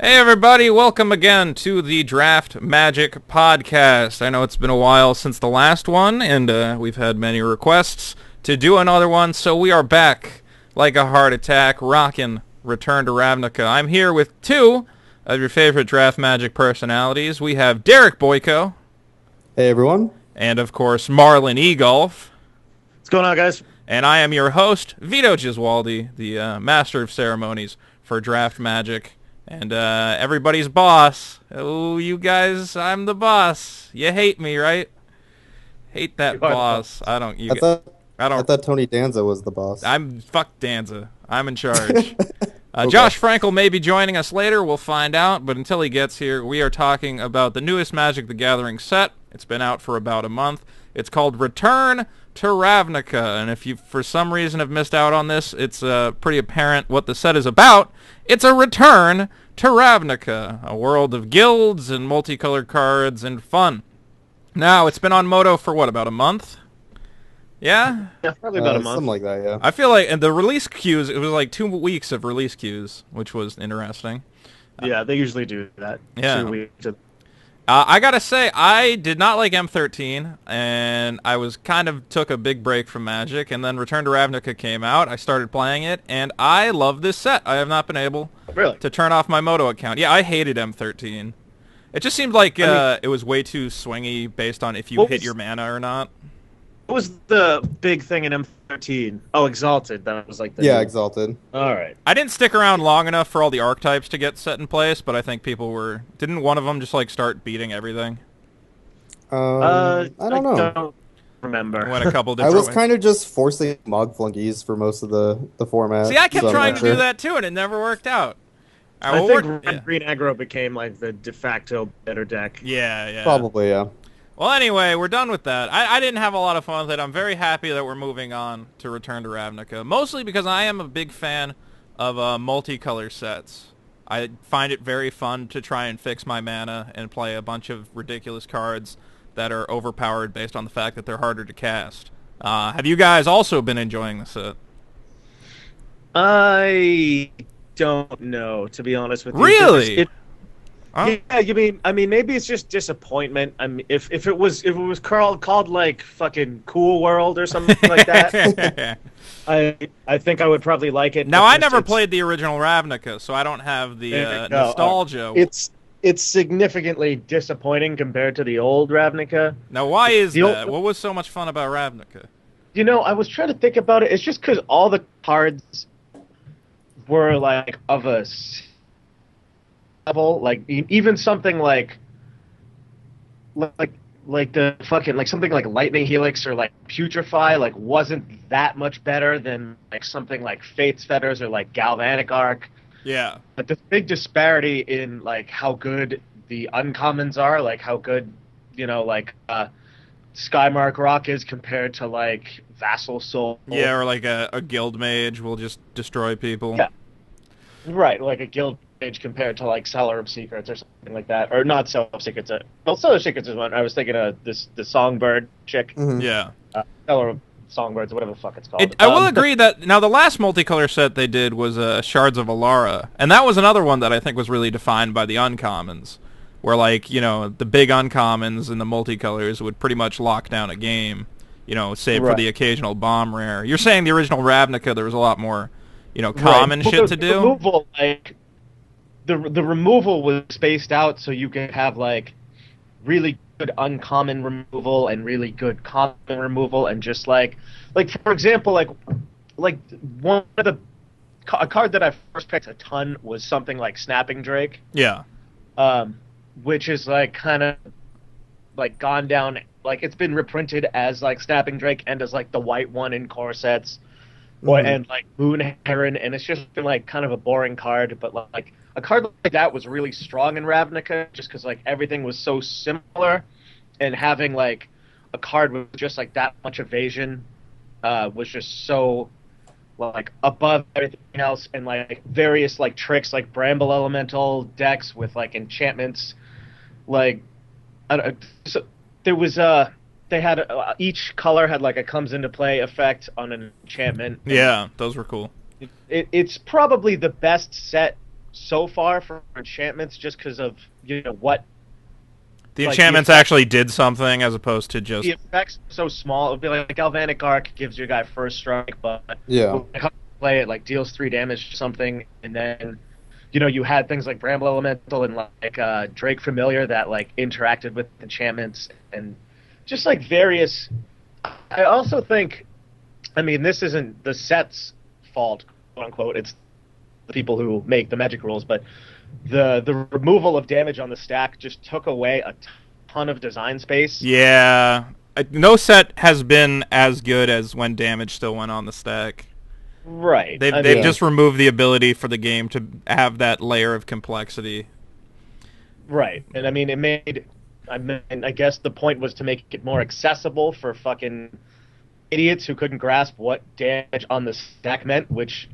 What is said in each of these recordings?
Hey everybody, welcome again to the Draft Magic Podcast. I know it's been a while since the last one, and we've had many requests to do another one, so we are back like a heart attack, rockin' Return to Ravnica. I'm here with two of your favorite Draft Magic personalities. We have Derek Boyko. Hey everyone. And of course, Marlon Egolf. What's going on, guys? And I am your host, Vito Gesualdi, the master of ceremonies for Draft Magic. And everybody's boss. Oh, you guys, I'm the boss. You hate me, right? Hate that boss. I don't. I thought Tony Danza was the boss. Fuck Danza. I'm in charge. Okay. Josh Frankel may be joining us later. We'll find out. But until he gets here, we are talking about the newest Magic the Gathering set. It's been out for about a month. It's called Return to Ravnica. And if you, for some reason, have missed out on this, it's pretty apparent what the set is about. It's a return to Ravnica, a world of guilds and multicolored cards and fun. Now, it's been on Moto for, what, about a month? Yeah? Yeah, probably about a month. Something like that, yeah. I feel like, and the release queues, it was like 2 weeks of release queues, which was interesting. Yeah, they usually do that. Yeah. 2 weeks. I gotta say, I did not like M13, and I took a big break from Magic, and then Return to Ravnica came out. I started playing it, and I love this set. I have not been able to turn off my Moto account. Yeah, I hated M13. It just seemed like it was way too swingy based on if you hit your mana or not. What was the big thing in M13? Oh, Exalted. That was like the Yeah, Exalted. All right. I didn't stick around long enough for all the archetypes to get set in place, but I think people were... Didn't one of them just like start beating everything? I don't know. Don't remember. Went a couple I different was ways. kind of just forcing Mog Flunkies for most of the format. See, I kept so I'm trying not to do sure. that too, and it never worked out. I think Green Aggro became like the de facto better deck. Yeah. Probably, yeah. Well, anyway, we're done with that. I didn't have a lot of fun with it. I'm very happy that we're moving on to Return to Ravnica, mostly because I am a big fan of multicolor sets. I find it very fun to try and fix my mana and play a bunch of ridiculous cards that are overpowered based on the fact that they're harder to cast. Have you guys also been enjoying the set? I don't know, to be honest with you. Really? Yeah, I mean, maybe it's just disappointment. I mean, if it was called like fucking Cool World or something like that, I think I would probably like it. Now, I never played the original Ravnica, so I don't have the nostalgia. It's significantly disappointing compared to the old Ravnica. Now, why is that? What was so much fun about Ravnica? You know, I was trying to think about it. It's just because all the cards were like of a level, like even something like the fucking like something like Lightning Helix or like Putrefy like wasn't that much better than like something like Fate's Fetters or like Galvanic Arc. Yeah. But the big disparity in like how good the uncommons are, like how good, you know, like Skymark Rock is compared to like Vassal Soul. Yeah, or like a guild mage will just destroy people. Yeah. Right, like a guild mage compared to like Cellar of Secrets or something like that, or not Cellar of Secrets. Well, Cellar of Secrets is one. I was thinking of the Songbird chick. Mm-hmm. Yeah. Cellar of Songbirds, whatever the fuck it's called. I will agree that now the last multicolor set they did was Shards of Alara, and that was another one that I think was really defined by the uncommons, where like, you know, the big uncommons and the multicolors would pretty much lock down a game, you know, save for the occasional bomb rare. You're saying the original Ravnica there was a lot more, you know, common shit to do? Removal, like, the removal was spaced out so you could have like really good uncommon removal and really good common removal, and just like for example, like one of a card that I first picked a ton was something like Snapping Drake. Yeah. Which is like kind of like gone down, like it's been reprinted as like Snapping Drake and as like the white one in core sets, and like Moon Heron, and it's just been like kind of a boring card, but like a card like that was really strong in Ravnica just because like everything was so similar, and having like a card with just like that much evasion was just so like above everything else, and like various like tricks like Bramble Elemental decks with like enchantments, like so there was they had each color had like a comes into play effect on an enchantment. Yeah, those were cool. It's probably the best set so far for enchantments, just because of what The like enchantments actually did something as opposed to just... the effects are so small. It would be like Galvanic Arc gives your guy first strike, but Yeah. when it comes to play, it like deals 3 damage to something, and then you had things like Bramble Elemental and like Drake Familiar that like interacted with enchantments and just like various. I also think, I mean, this isn't the set's fault, quote unquote. It's the people who make the Magic rules, but the removal of damage on the stack just took away a ton of design space. Yeah. No set has been as good as when damage still went on the stack. Right. They've just removed the ability for the game to have that layer of complexity. Right. And I mean, I guess the point was to make it more accessible for fucking idiots who couldn't grasp what damage on the stack meant, which,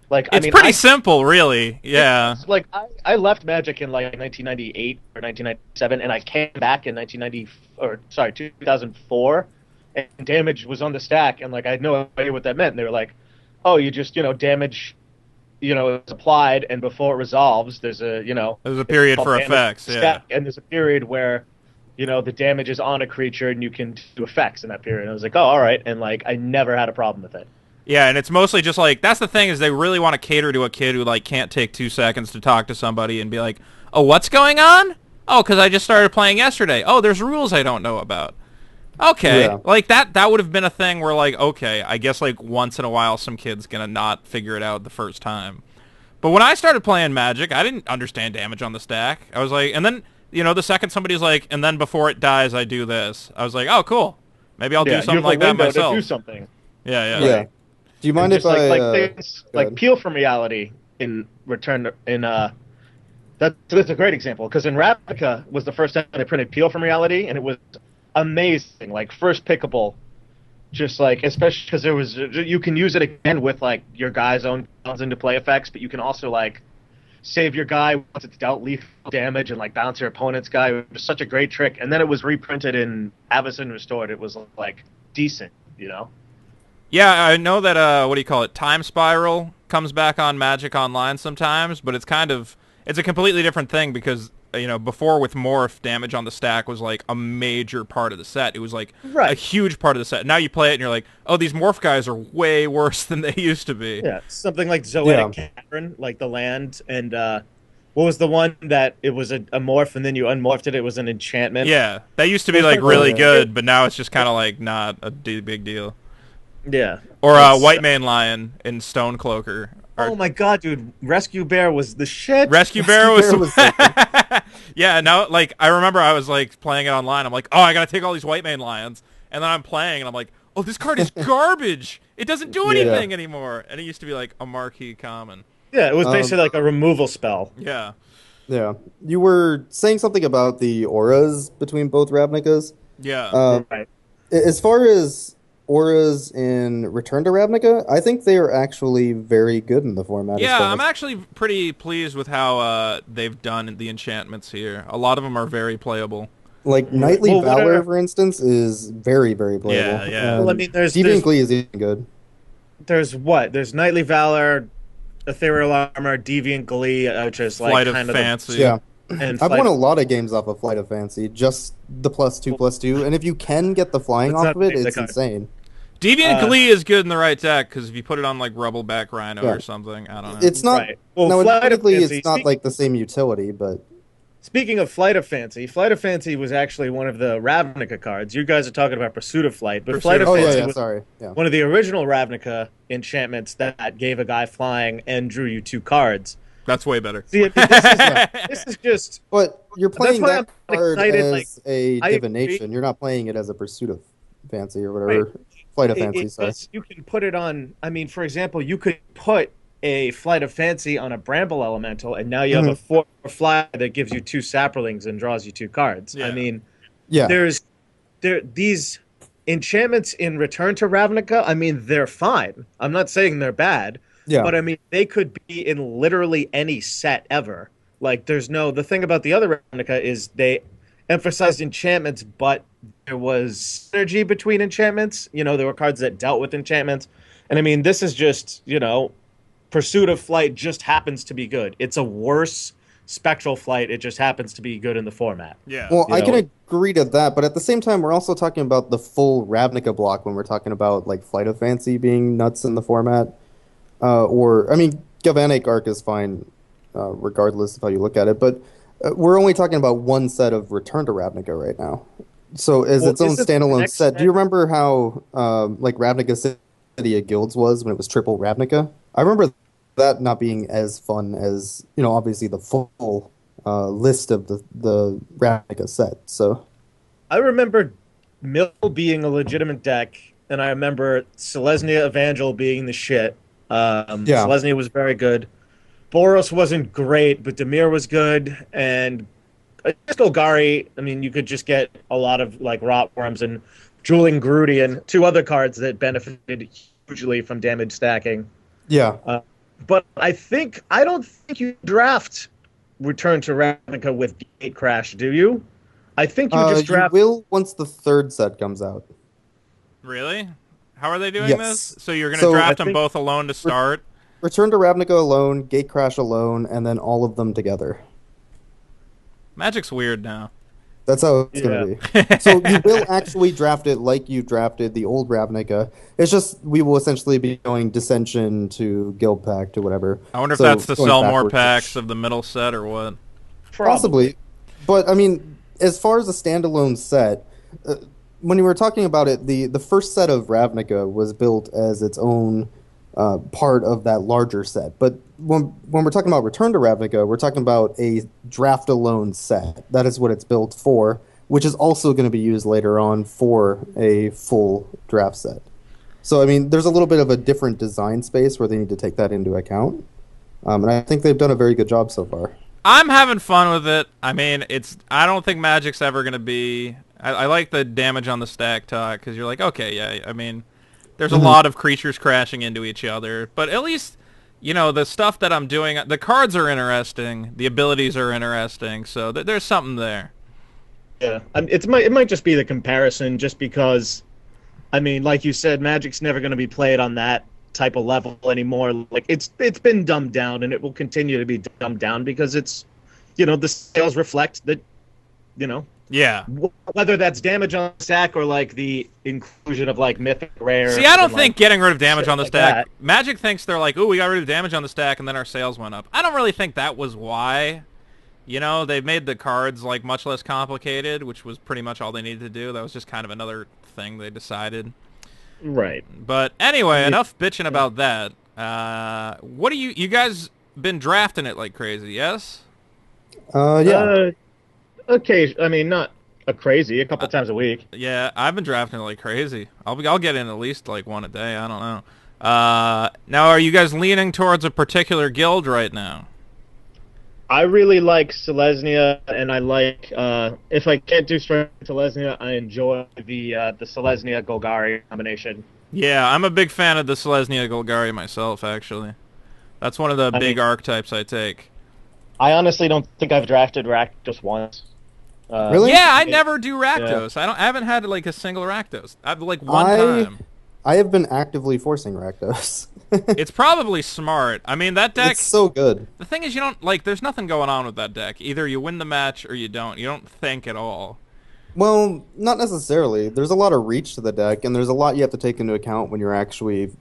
like, It's pretty simple, really. Yeah. Like, I left Magic in, like, 1998 or 1997, and I came back in 2004, and damage was on the stack, and, like, I had no idea what that meant. And they were like, oh, you just, damage, is applied, and before it resolves, there's a period for effects, yeah. And there's a period where, the damage is on a creature, and you can do effects in that period. And I was like, oh, all right, and, like, I never had a problem with it. Yeah, and it's mostly just like, that's the thing, is they really want to cater to a kid who, like, can't take 2 seconds to talk to somebody and be like, oh, what's going on? Oh, because I just started playing yesterday. Oh, there's rules I don't know about. Okay, Yeah. like that would have been a thing where, like, okay, I guess, like, once in a while some kid's gonna not figure it out the first time. But when I started playing Magic, I didn't understand damage on the stack. I was like, and then, the second somebody's like, and then before it dies, I do this. I was like, oh, cool. Maybe I'll do something like that myself. To do something. Yeah. Yeah. Do you mind if I... things like Peel from Reality in Return in that's a great example, because in Ravnica was the first time they printed Peel from Reality, and it was amazing, like first pickable, just like, especially because there was, you can use it again with like your guy's own comes into play effects, but you can also like save your guy once it's dealt lethal damage and like bounce your opponent's guy. It was such a great trick, and then it was reprinted in Avacyn Restored. It was like decent, Yeah, I know that, what do you call it, Time Spiral comes back on Magic Online sometimes, but it's a completely different thing because, before with Morph, damage on the stack was like a major part of the set. It was like a huge part of the set. Now you play it and you're like, oh, these Morph guys are way worse than they used to be. Yeah, something like Zoetic Cavern, like the land, and what was the one that it was a morph and then you unmorphed it? It was an enchantment. Yeah, that used to be like really good, but now it's just kind of like not a big deal. Yeah. Or White Mane Lion in Stonecloaker. Oh my god, dude! Rescue Bear was the shit. Rescue Bear was yeah. Now, like, I remember I was like playing it online. I'm like, oh, I gotta take all these White Mane Lions, and then I'm playing, and I'm like, oh, this card is garbage. It doesn't do anything anymore. And it used to be like a marquee common. Yeah, it was basically like a removal spell. Yeah. Yeah. You were saying something about the auras between both Ravnicas. Yeah. Right. As far as auras in Return to Ravnica, I think they are actually very good in the format. Yeah, as far I'm as... actually pretty pleased with how they've done the enchantments here. A lot of them are very playable. Like Knightly Valor, for instance, is very, very playable. Yeah. Well, I mean, Deviant Glee is even good. There's Knightly Valor, Ethereal Armor, Deviant Glee, which is like Flight of kind Fancy. Yeah. And I've won a lot of games off of Flight of Fancy, just the +2/+2, and if you can get the flying off of it, it's insane. Deviant Glee is good in the right deck, because if you put it on like Rubbleback Rhino or something, I don't know. It's not, technically it's not like the same utility, but... Speaking of Flight of Fancy was actually one of the Ravnica cards. You guys are talking about Pursuit of Flight, but Flight of Fancy was one of the original Ravnica enchantments that gave a guy flying and drew you 2 cards. That's way better. See, this is just... But you're playing that card excited, as a divination. You're not playing it as a Pursuit of Fancy or whatever. Right. Flight of Fancy, sorry. You can put it on... I mean, for example, you could put a Flight of Fancy on a Bramble Elemental, and now you have a 4 fly that gives you 2 Saprolings and draws you 2 cards. Yeah. I mean, yeah. These enchantments in Return to Ravnica, I mean, they're fine. I'm not saying they're bad. Yeah. But I mean, they could be in literally any set ever. Like, the thing about the other Ravnica is they emphasized enchantments, but there was synergy between enchantments. There were cards that dealt with enchantments. And I mean, this is just, Pursuit of Flight just happens to be good. It's a worse Spectral Flight. It just happens to be good in the format. Yeah. Well, I can agree to that, but at the same time, we're also talking about the full Ravnica block when we're talking about like Flight of Fancy being nuts in the format. Galvanic Arc is fine, regardless of how you look at it, but we're only talking about one set of Return to Ravnica right now. So as its own standalone set, do you remember how like Ravnica City of Guilds was when it was triple Ravnica? I remember that not being as fun as, obviously the full list of the Ravnica set. So I remember Mill being a legitimate deck, and I remember Selesnya Evangel being the shit. Selesnya was very good. Boros wasn't great, but Dimir was good, and just Golgari, you could just get a lot of like Rotworms and Dueling Grudian, two other cards that benefited hugely from damage stacking. Yeah. But I don't think you draft Return to Ravnica with Gate Crash, do you? I think you just draft... You will once the third set comes out. Really? How are they doing this? So you're going to draft them both alone to start? Return to Ravnica alone, Gate Crash alone, and then all of them together. Magic's weird now. That's how it's going to be. So you will actually draft it like you drafted the old Ravnica. It's just we will essentially be going Dissension to Guild Pact to whatever. I wonder if that's to sell more packs of the middle set or what. Possibly. But, as far as a standalone set, when you were talking about it, the first set of Ravnica was built as its own part of that larger set. But when we're talking about Return to Ravnica, we're talking about a draft-alone set. That is what it's built for, which is also going to be used later on for a full draft set. So, there's a little bit of a different design space where they need to take that into account. And I think they've done a very good job so far. I'm having fun with it. I don't think Magic's ever going to be... I like the damage on the stack talk, because you're like, okay, yeah, there's a lot of creatures crashing into each other, but at least, the stuff that I'm doing, the cards are interesting, the abilities are interesting, so there's something there. Yeah, it might just be the comparison, just because, like you said, Magic's never going to be played on that type of level anymore. Like, it's been dumbed down, and it will continue to be dumbed down, because it's, the sales reflect that, Yeah. Whether that's damage on the stack or like the inclusion of like mythic rare. See, I don't think getting rid of damage on the stack. Magic thinks they're like, ooh, we got rid of damage on the stack and then our sales went up. I don't really think that was why. They made the cards like much less complicated, which was pretty much all they needed to do. That was just kind of another thing they decided. Right. But anyway, enough bitching about that. What do you guys been drafting it like crazy? Yes. Yeah. Okay, not a crazy, a couple times a week. Yeah, I've been drafting like crazy. I'll get in at least like one a day. I don't know. Now, are you guys leaning towards a particular guild right now? I really like Selesnya, and I like if I can't do straight Selesnya, I enjoy the Selesnya Golgari combination. Yeah, I'm a big fan of the Selesnya Golgari myself. Actually, that's one of the big archetypes I take. I honestly don't think I've drafted Rakdos once. Really? Yeah, I never do Rakdos. Yeah. I haven't had like a single Rakdos. I've like one time. I have been actively forcing Rakdos. It's probably smart. That deck. It's so good. The thing is, you don't like. There's nothing going on with that deck. Either you win the match or you don't. You don't think at all. Well, not necessarily. There's a lot of reach to the deck, and there's a lot you have to take into account when you're actually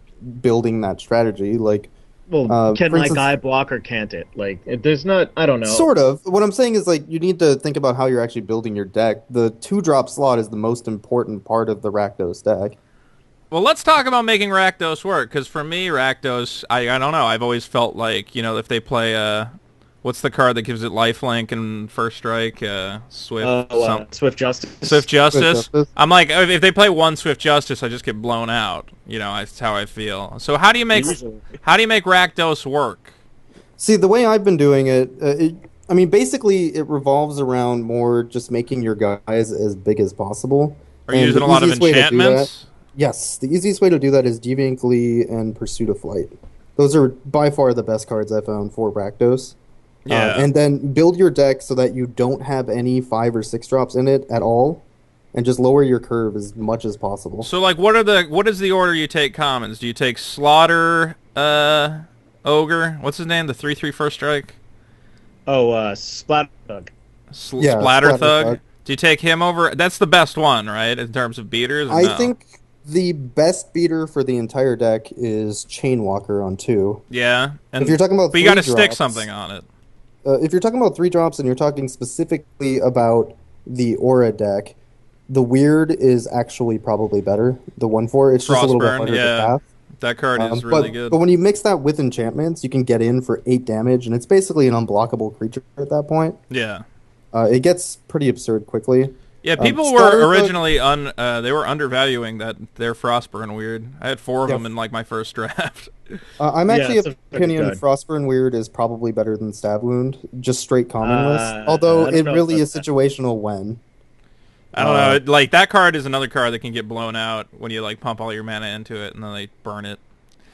building that strategy. Like. Well, can my guy block or can't it? Like, there's not, I don't know. Sort of. What I'm saying is, like, you need to think about how you're actually building your deck. The 2-drop slot is the most important part of the Rakdos deck. Well, let's talk about making Rakdos work, because for me, Rakdos, I don't know, I've always felt like, if they play, what's the card that gives it lifelink and first strike? Swift Swift Justice. Swift Justice. I'm like, if they play one Swift Justice, I just get blown out. That's how I feel. So how do you make Rakdos work? See, the way I've been doing it, basically it revolves around more just making your guys as big as possible. Are you using a lot of enchantments? Yes, the easiest way to do that is Deviant Glee and Pursuit of Flight. Those are by far the best cards I found for Rakdos. Yeah. And then build your deck so that you don't have any 5 or 6 drops in it at all, and just lower your curve as much as possible. So, like, what is the order you take commons? Do you take Slaughter, ogre. What's his name? The 3/3 first strike. Oh, Splatter Thug. Splatter Thug. Do you take him over? That's the best one, right, in terms of beaters? I think the best beater for the entire deck is Chainwalker on 2. Yeah, and if you're talking about, but you got to stick something on it. If you're talking about 3 drops and you're talking specifically about the Aura deck, the Weird is actually probably better. The 1/4, it's just a little bit harder to path. That card is really good. But when you mix that with enchantments, you can get in for 8 damage, and it's basically an unblockable creature at that point. Yeah. It gets pretty absurd quickly. Yeah, people were originally they were undervaluing their Frostburn Weird. I had 4 of them in like my first draft. I'm actually of the opinion Frostburn Weird is probably better than Stab Wound, just straight commonless. Although it really is situational when. I don't know. Like that card is another card that can get blown out when you like pump all your mana into it and then they burn it.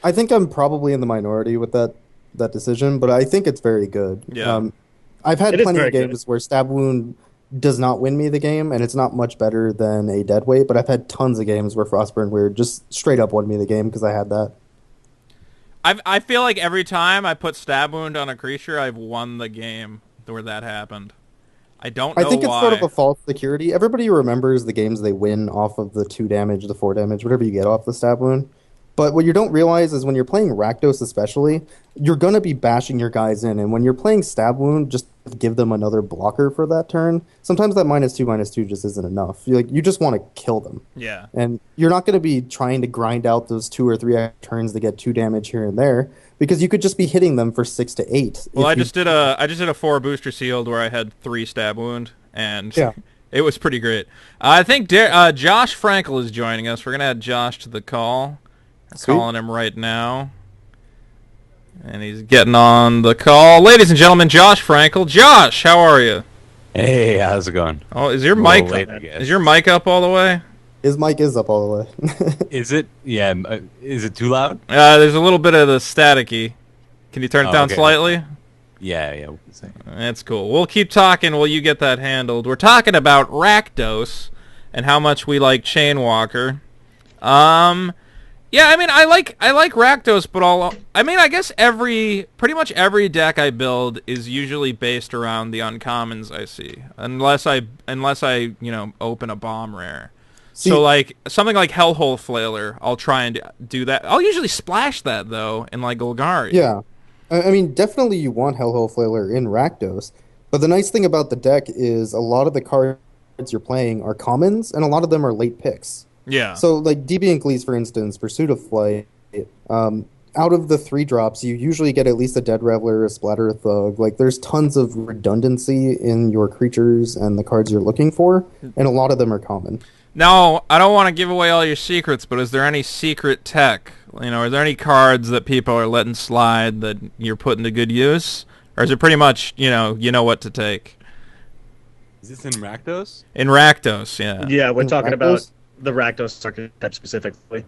I think I'm probably in the minority with that decision, but I think it's very good. Yeah. I've had plenty of games where Stab Wound does not win me the game, and it's not much better than a Deadweight, but I've had tons of games where Frostburn Weird just straight up won me the game because I had that. I feel like every time I put Stab Wound on a creature, I've won the game where that happened. I don't know why. I think it's sort of a false security. Everybody remembers the games they win off of the 2 damage, the 4 damage, whatever you get off the Stab Wound. But what you don't realize is when you're playing Rakdos especially, you're going to be bashing your guys in. And when you're playing Stab Wound, just give them another blocker for that turn. Sometimes that -2/-2 just isn't enough. You just want to kill them. Yeah. And you're not going to be trying to grind out those 2 or 3 turns to get 2 damage here and there, because you could just be hitting them for 6 to 8. Well, I just did a 4 booster sealed where I had 3 Stab Wound, and it was pretty great. I think Josh Frankel is joining us. We're going to add Josh to the call. Calling him right now. And he's getting on the call. Ladies and gentlemen, Josh Frankel. Josh, how are you? Hey, how's it going? Oh, is your mic up all the way? His mic is up all the way. Is it? Yeah. Is it too loud? There's a little bit of the staticky. Can you turn it down slightly? Yeah. That's cool. We'll keep talking while you get that handled. We're talking about Rakdos and how much we like Chainwalker. Yeah, I mean, I like Rakdos, but I guess pretty much every deck I build is usually based around the uncommons I see, unless I open a bomb rare. So like something like Hellhole Flailer, I'll try and do that. I'll usually splash that though in like Golgari. Yeah, I mean, definitely you want Hellhole Flailer in Rakdos, but the nice thing about the deck is a lot of the cards you're playing are commons, and a lot of them are late picks. Yeah. So, like, Deviant Glees, for instance, Pursuit of Flight, out of the 3 drops, you usually get at least a Dead Reveler, a Splatter Thug. Like, there's tons of redundancy in your creatures and the cards you're looking for, and a lot of them are common. Now, I don't want to give away all your secrets, but is there any secret tech? Are there any cards that people are letting slide that you're putting to good use? Or is it pretty much, you know what to take? Is this in Rakdos? In Rakdos, yeah. Yeah, we're talking about the Rakdos archetype specifically.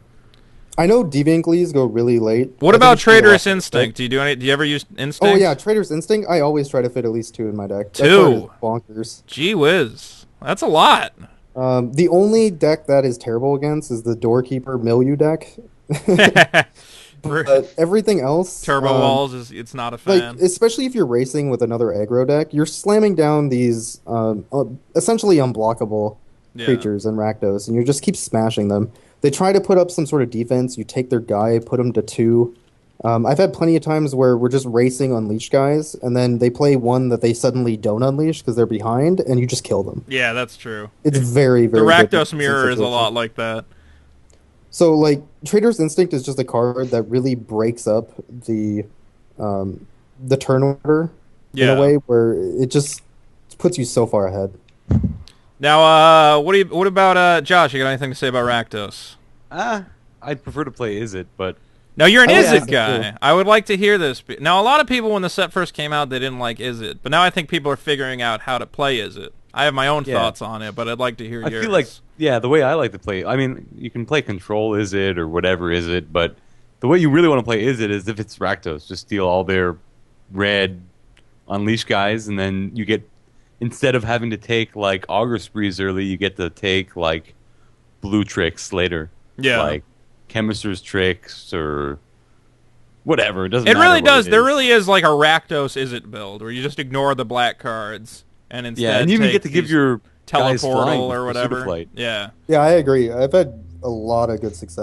I know Deviant Glees go really late. What about Traitorous Instinct? Do you ever use Instinct? Oh yeah, Traitorous Instinct. I always try to fit at least 2 in my deck. 2? Bonkers. Gee whiz. That's a lot. The only deck that is terrible against is the Doorkeeper Milieu deck. But everything else, Turbo Walls it's not a fan. Like, especially if you're racing with another aggro deck, you're slamming down these essentially unblockable creatures in Rakdos, and you just keep smashing them. They try to put up some sort of defense. You take their guy, put them to 2. I've had plenty of times where we're just racing Unleash guys, and then they play one that they suddenly don't unleash because they're behind, and you just kill them. Yeah, that's true. It's very, very the Rakdos Mirror is a lot like that. So, like, Traitorous Instinct is just a card that really breaks up the turn order in a way where it just puts you so far ahead. Now, what about Josh? You got anything to say about Rakdos? I'd prefer to play Izzet, but now you're an Izzet guy. I would like to hear this. Now, a lot of people when the set first came out, they didn't like Izzet, but now I think people are figuring out how to play Izzet. I have my own thoughts on it, but I'd like to hear yours. I feel like the way I like to play. I mean, you can play Control Izzet or whatever Izzet, but the way you really want to play Izzet is if it's Rakdos, just steal all their red Unleash guys, and then you get. Instead of having to take, like, Augur Sprees early, you get to take, like, blue tricks later. Yeah. Like, Chemister's Tricks or whatever. It doesn't. It matter really what does. it There is. really is like a Rakdos is it build where you just ignore the black cards and instead Yeah, and you even get to give your guys flying teleportal or with Pursuit of whatever. Flight. Yeah. Yeah, I agree. I've had a lot of good success